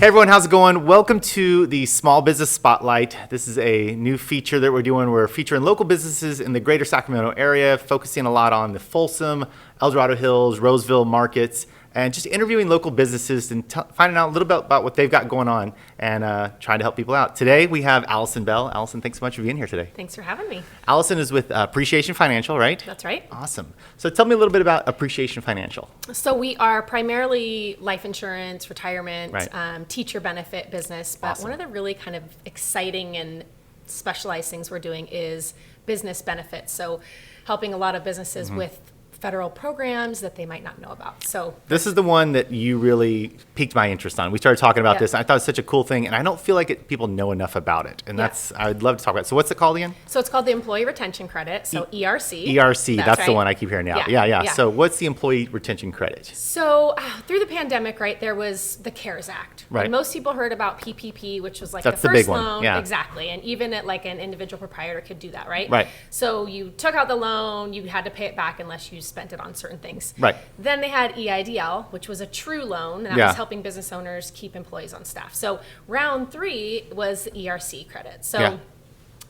Hey everyone, how's it going? Welcome to the Small Business Spotlight. This is a new feature that we're doing. We're featuring local businesses in the greater Sacramento area, focusing a lot on the Folsom, Dorado Hills, Roseville markets, and just interviewing local businesses and finding out a little bit about what they've got going on and trying to help people out. Today we have Allison Bell. Allison, thanks so much for being here today. Thanks for having me. Allison is with Appreciation Financial, right? That's right. Awesome. So tell me a little bit about Appreciation Financial. So we are primarily life insurance, retirement, Right. teacher benefit business. But Awesome. one of the really kind of exciting and specialized things we're doing is business benefits. So helping a lot of businesses with federal programs that they might not know about. So this is the one that you really piqued my interest on. We started talking about this, and I thought it was such a cool thing, and I don't feel like people know enough about it. And I'd love to talk about it. So what's it called again? So it's called the Employee Retention Credit, so ERC. ERC, that's right. the one I keep hearing now. Yeah. So what's the Employee Retention Credit? So through the pandemic, right, there was the CARES Act. Right. And most people heard about PPP, which was like That's the the first big one, loan. yeah. Exactly. And even at like an individual proprietor could do that, right? Right. So you took out the loan, you had to pay it back unless you spent it on certain things. Right. Then they had EIDL, which was a true loan, and that was helping business owners keep employees on staff. So round 3 was the ERC credit. So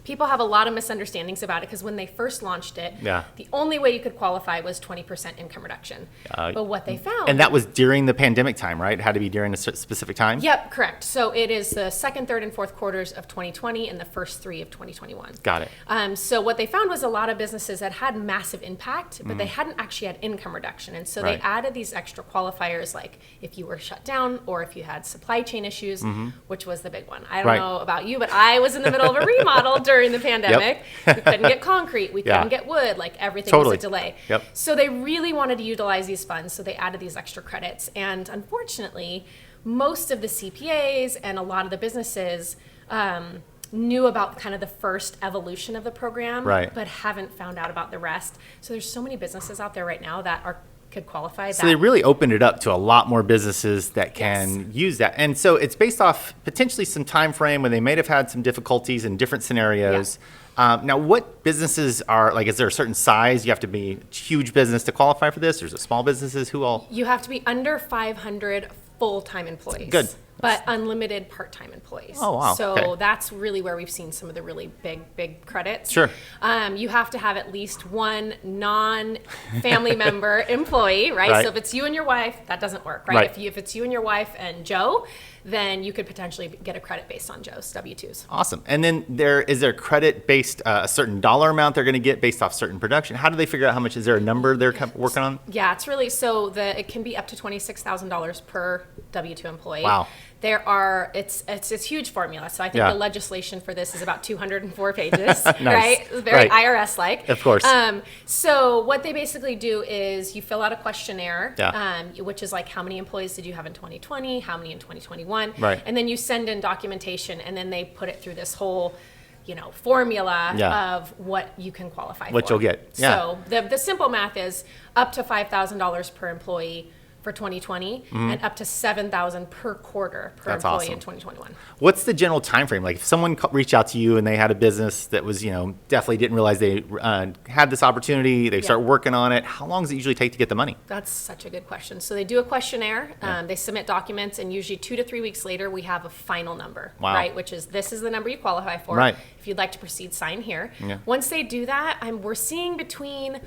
people have a lot of misunderstandings about it because when they first launched it, the only way you could qualify was 20% income reduction. But what they found... And that was during the pandemic time, right? It had to be during a specific time? Yep, correct. So it is the second, third, and fourth quarters of 2020 and the first 3 of 2021. Got it. So what they found was a lot of businesses that had massive impact, but they hadn't actually had income reduction. And so they added these extra qualifiers like if you were shut down or if you had supply chain issues, which was the big one. I don't know about you, but I was in the middle of a remodel during the pandemic. We couldn't get concrete. We couldn't get wood. Like everything was a delay. So they really wanted to utilize these funds. So they added these extra credits. And unfortunately, most of the CPAs and a lot of the businesses knew about kind of the first evolution of the program, but haven't found out about the rest. So there's so many businesses out there right now that could qualify. So they really opened it up to a lot more businesses that can use that. And so it's based off potentially some time frame when they may have had some difficulties in different scenarios. Now, what businesses are, like, is there a certain size? You have to be a huge business to qualify for this? Or is it small businesses? Who all? You have to be under 500 full-time employees. Good. But unlimited part-time employees. Oh, wow. So that's really where we've seen some of the really big credits. Sure. You have to have at least one non-family member employee, right? So if it's you and your wife, that doesn't work, right? If it's you and your wife and Joe, then you could potentially get a credit based on Joe's W-2s. Awesome. And then is there credit based a certain dollar amount they're going to get based off certain production? How do they figure out how much? Is there a number they're working on? Yeah, it's really it can be up to $26,000 per W-2 employee. Wow. It's a huge formula. So I think the legislation for this is about 204 pages, right? Very IRS-like. Of course. So what they basically do is you fill out a questionnaire, which is like how many employees did you have in 2020, how many in 2021, and then you send in documentation, and then they put it through this whole formula of what you can qualify for. What you'll get. So the simple math is up to $5,000 per employee for 2020 and up to $7,000 per quarter per employee in 2021. What's the general time frame? Like if someone reached out to you and they had a business that was, definitely didn't realize they had this opportunity, they start working on it, how long does it usually take to get the money? That's such a good question. So they do a questionnaire, they submit documents, and usually 2 to 3 weeks later we have a final number, right? Which is this is the number you qualify for. Right. If you'd like to proceed, sign here. Once they do that, we're seeing between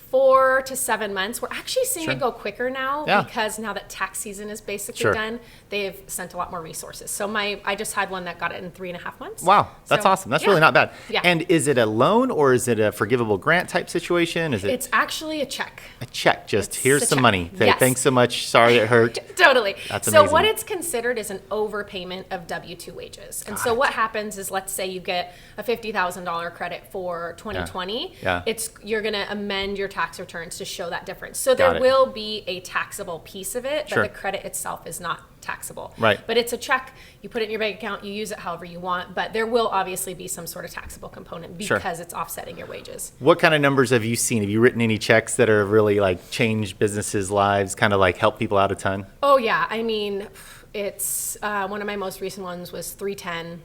4 to 7 months. We're actually seeing it go quicker now because now that tax season is basically done, they've sent a lot more resources. So I just had one that got it in 3.5 months. Wow, that's awesome. That's really not bad. Yeah. And is it a loan or is it a forgivable grant type situation? It's actually a check. A check, here's some money. Thanks so much. Sorry it hurt. Totally. That's amazing. So what it's considered is an overpayment of W-2 wages. And so what happens is, let's say you get a $50,000 credit for 2020. You're going to amend your tax returns to show that difference. So there will be a taxable piece of it, but the credit itself is not taxable. Right. But it's a check. You put it in your bank account. You use it however you want. But there will obviously be some sort of taxable component because it's offsetting your wages. What kind of numbers have you seen? Have you written any checks that are really like changed businesses' lives, kind of like help people out a ton? Oh, yeah. I mean, it's one of my most recent ones was 310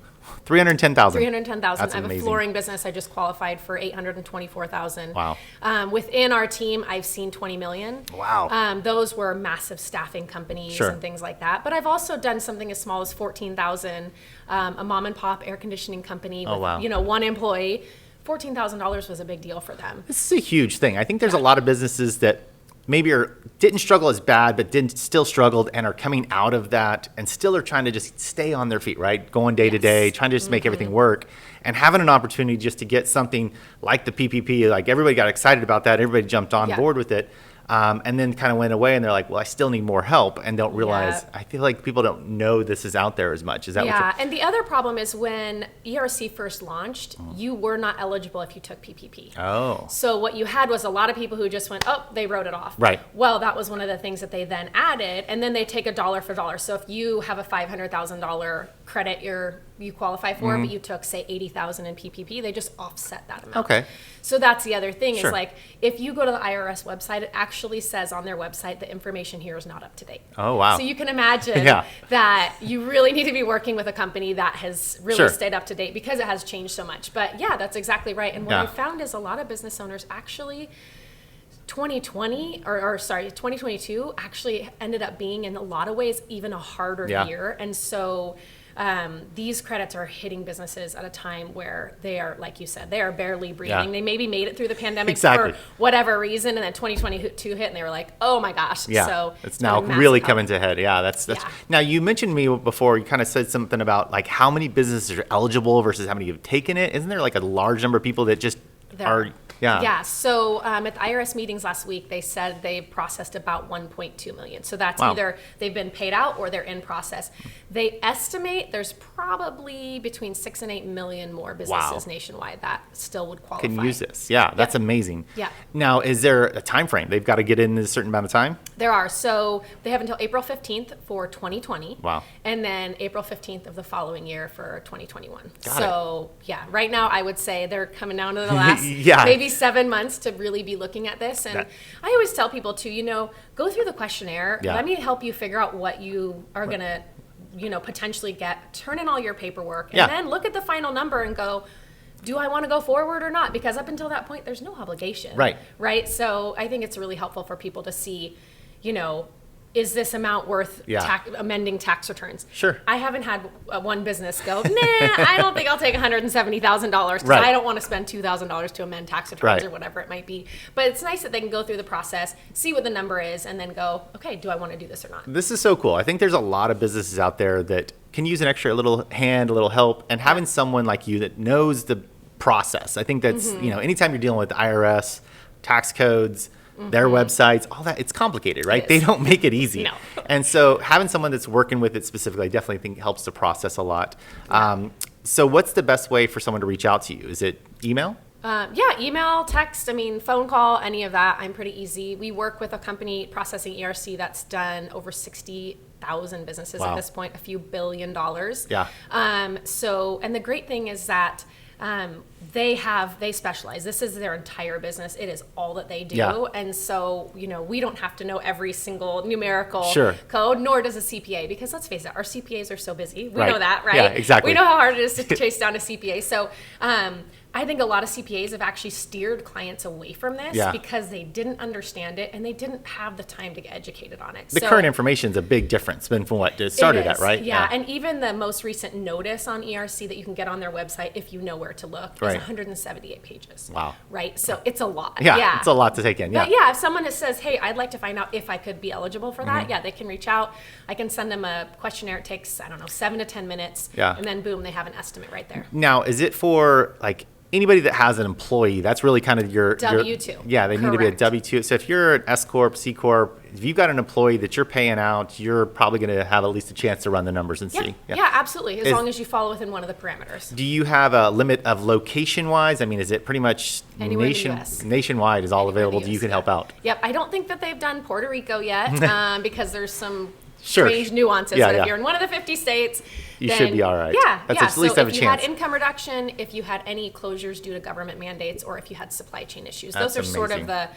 310,000. 310,000. That's I have amazing. a flooring business. I just qualified for 824,000. Wow. Within our team, I've seen 20 million. Wow. Those were massive staffing companies Sure. and things like that. But I've also done something as small as 14,000. A mom and pop air conditioning company with, wow. one employee. $14,000 was a big deal for them. This is a huge thing. I think there's a lot of businesses that maybe didn't struggle as bad, but still struggled and are coming out of that and still are trying to just stay on their feet, right? Going day to day, trying to just make everything work, and having an opportunity just to get something like the PPP. Like everybody got excited about that, everybody jumped on board with it, and then kind of went away, and they're like, well, I still need more help, and don't realize. I feel like people don't know this is out there as much. Is that what and the other problem is when ERC first launched, you were not eligible if you took PPP. Oh. So what you had was a lot of people who just went, oh, they wrote it off. Right. Well, that was one of the things that they then added, and then they take a dollar for dollar. So if you have a $500,000 credit you qualify for, but you took, say, 80,000 in PPP, they just offset that amount. Okay. So that's the other thing Sure. is like, if you go to the IRS website, it actually says on their website, the information here is not up to date. Oh, wow. So you can imagine that you really need to be working with a company that has really stayed up to date because it has changed so much. But yeah, that's exactly right. And what I found is a lot of business owners actually 2022 actually ended up being in a lot of ways even a harder year. And so these credits are hitting businesses at a time where they are, like you said, they are barely breathing. They maybe made it through the pandemic for whatever reason, and then 2022 hit, and they were like, "Oh my gosh!" Yeah, so it's now really coming to head. Yeah, that's. Now you mentioned me before. You kind of said something about like how many businesses are eligible versus how many have taken it. Isn't there like a large number of people that just are? Yeah. So at the IRS meetings last week, they said they've processed about 1.2 million. So that's either they've been paid out or they're in process. They estimate there's probably between 6 and 8 million more businesses nationwide that still would qualify. Can use this. Yeah, that's amazing. Yeah. Now, is there a time frame? They've got to get in a certain amount of time? There are. So they have until April 15th for 2020. Wow. And then April 15th of the following year for 2021. Got it. Right now I would say they're coming down to the last maybe 7 months to really be looking at this. And I always tell people to, go through the questionnaire. Let me help you figure out what you are going to, potentially get. Turn in all your paperwork and then look at the final number and go, do I want to go forward or not? Because up until that point, there's no obligation. Right. So I think it's really helpful for people to see, is this amount worth amending tax returns? Sure. I haven't had one business go, nah, I don't think I'll take $170,000 because I don't want to spend $2,000 to amend tax returns or whatever it might be. But it's nice that they can go through the process, see what the number is, and then go, okay, do I want to do this or not? This is so cool. I think there's a lot of businesses out there that can use an extra little hand, a little help, and having someone like you that knows the process. I think that's, anytime you're dealing with IRS, tax codes, their websites, all that, it's complicated, right? They don't make it easy. No. And so having someone that's working with it specifically, I definitely think helps the process a lot. So what's the best way for someone to reach out to you? Is it email? Email, text, phone call, any of that. I'm pretty easy. We work with a company processing ERC that's done over 60,000 businesses at this point, a few $1 billion. Yeah. And the great thing is that they specialize. This is their entire business. It is all that they do. Yeah. And so, we don't have to know every single numerical code, nor does a CPA, because let's face it, our CPAs are so busy. We know that, right? Yeah, exactly. We know how hard it is to chase down a CPA. So, I think a lot of CPAs have actually steered clients away from this because they didn't understand it and they didn't have the time to get educated on it. The current information is a big difference than from what it started at, right? Yeah, and even the most recent notice on ERC that you can get on their website, if you know where to look, is 178 pages. Wow. Right? So it's a lot. Yeah, it's a lot to take in. But if someone says, hey, I'd like to find out if I could be eligible for that, they can reach out. I can send them a questionnaire. It takes, 7 to 10 minutes. Yeah. And then boom, they have an estimate right there. Now, is it for anybody that has an employee? That's really kind of your W-2. Yeah, they need to be a W-2. So if you're an S Corp, C Corp, if you've got an employee that you're paying out, you're probably going to have at least a chance to run the numbers and see. Yeah, absolutely. As long as you fall within one of the parameters. Do you have a limit of location-wise? Is it pretty much nationwide is all available? You can help out? Yep. I don't think that they've done Puerto Rico yet because there's some strange nuances. Yeah, but if you're in one of the 50 states, you should be all right. At least have a chance. If you had income reduction, if you had any closures due to government mandates, or if you had supply chain issues, those are sort of the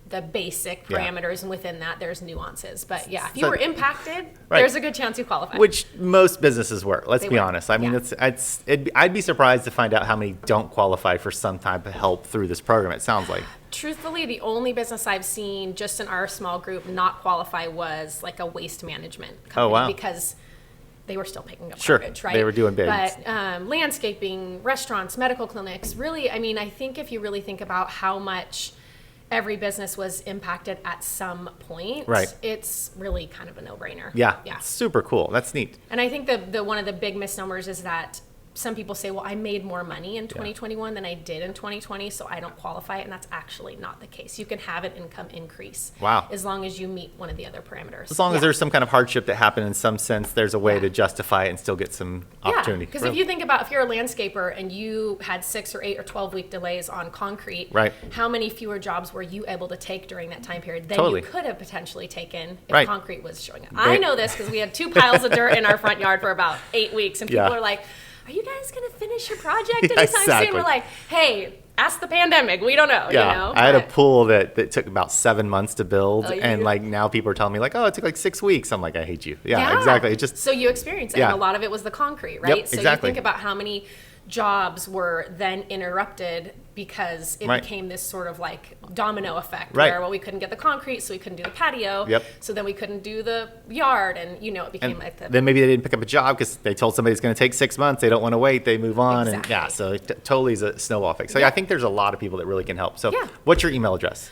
the basic parameters, and within that there's nuances. But yeah, if you So- were impacted, Right. there's a good chance you qualify. Which most businesses were. Let's They be were. honest. I mean, Yeah. I'd be surprised to find out how many don't qualify for some type of help through this program. It sounds like. Truthfully, the only business I've seen just in our small group not qualify was like a waste management company, Oh, wow. because they were still picking up Sure, garbage, right? they were doing bids. But landscaping, restaurants, medical clinics, really, I mean, I think if you really think about how much every business was impacted at some point, Right. it's really kind of a no-brainer. Yeah. Yeah. Super cool. That's neat. And I think the one of the big misnomers is that some people say, well, I made more money in 2021 than I did in 2020, so I don't qualify. And that's actually not the case. You can have an income increase. Wow. As long as you meet one of the other parameters. As long as there's some kind of hardship that happened in some sense, there's a way Yeah. to justify it and still get some opportunity. Because if you think about, if you're a landscaper and you had 6 or 8 or 12-week delays on concrete, Right. how many fewer jobs were you able to take during that time period than Totally. you could have potentially taken if Right. concrete was showing up? I know this because we had 2 piles of dirt in our front yard for about 8 weeks, and people Yeah. are like, are you guys going to finish your project anytime exactly. soon? We're like, hey, ask the pandemic. We don't know. Yeah, You know? I had a But- pool that took about 7 months to build, Oh, you and do? like now people are telling me like, oh, it took like 6 weeks. I'm like, I hate you. Yeah, exactly. It just so you experience it. Yeah. And a lot of it was the concrete, right? So exactly. you think about how many jobs were then interrupted because it Right. became this sort of like domino effect Right. where, well, we couldn't get the concrete, so we couldn't do the patio. Yep. So then we couldn't do the yard, and it became and like the then maybe they didn't pick up a job because they told somebody it's going to take 6 months. They don't want to wait. They move on, and yeah, Exactly. so it totally is a snowball effect. So Yeah. I think there's a lot of people that really can help. So Yeah. what's your email address?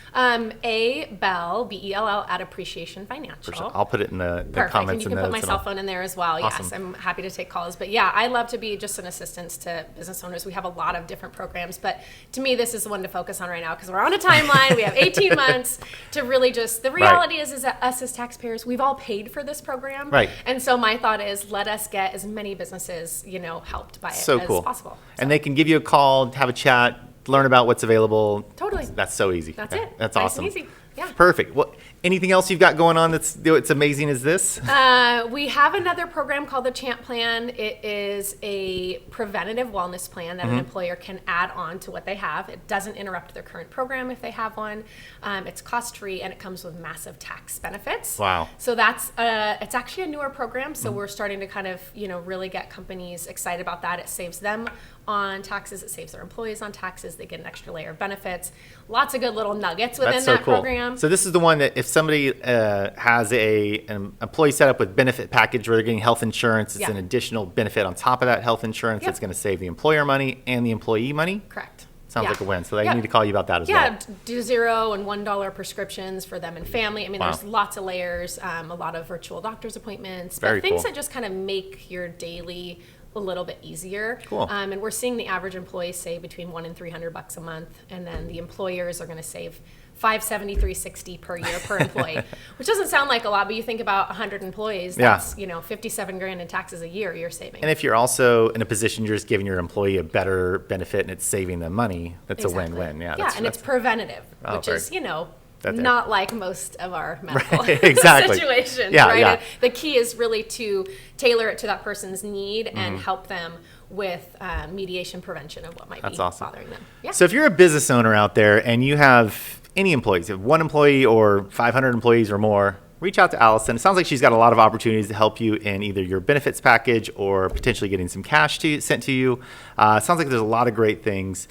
ABell, BELL at Appreciation Financial. I'll put it in the Perfect. comments. And you can and put my notes and cell all. phone in there as well. Yes, Awesome. I'm happy to take calls. But yeah, I love to be just an assistance to business owners. We have a lot of different programs, but to me, this is the one to focus on right now because we're on a timeline. We have 18 months to really just, the reality is that us as taxpayers, we've all paid for this program. Right. And so my thought is let us get as many businesses, helped by it So as cool. possible. And they can give you a call, have a chat, learn about what's available. Totally. That's so easy. That's Yeah, it. That's Nice awesome. and easy. Yeah. Perfect. Well, anything else you've got going on that's amazing as this? We have another program called the Champ Plan. It is a preventative wellness plan that an employer can add on to what they have. It doesn't interrupt their current program if they have one. It's cost-free and it comes with massive tax benefits. Wow. So that's it's actually a newer program. So we're starting to kind of really get companies excited about that. It saves them on taxes. It saves their employees on taxes. They get an extra layer of benefits. Lots of good little nuggets within That's so that cool. program. So this is the one that if somebody has an employee set up with benefit package where they're getting health insurance, it's Yeah. an additional benefit on top of that health insurance. Yep. It's going to save the employer money and the employee money. Correct. Sounds Yeah. like a win. So they Yeah. need to call you about that as Yeah, well. do $0 and $1 prescriptions for them and family. I mean, Wow. there's lots of layers, a lot of virtual doctor's appointments, Very but things cool. that just kind of make your daily a little bit easier. Cool. And we're seeing the average employee save between $100 and $300 a month, and then the employers are going to save $570, $360 per year per employee, which doesn't sound like a lot, but you think about 100 employees, Yeah. that's $57,000 in taxes a year you're saving. And if you're also in a position you're just giving your employee a better benefit and it's saving them money, that's Exactly. a win-win. Yeah, Yeah, and it's preventative, Oh, which very- is, That's it. not like most of our medical exactly. situations, Yeah, right? yeah. The key is really to tailor it to that person's need and Mm-hmm. help them with mediation prevention of what might That's be awesome. bothering them. Yeah. So if you're a business owner out there and you have any employees, you have one employee or 500 employees or more, reach out to Allison. It sounds like she's got a lot of opportunities to help you in either your benefits package or potentially getting some cash sent to you. It sounds like there's a lot of great things.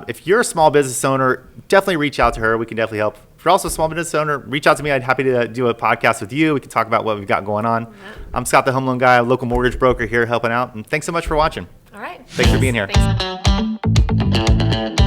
If you're a small business owner, definitely reach out to her. We can definitely help. If you're also a small business owner, reach out to me. I'd be happy to do a podcast with you. We can talk about what we've got going on. I'm Scott, the home loan guy, a local mortgage broker here helping out. And thanks so much for watching. All right. Thanks for being here. Thanks.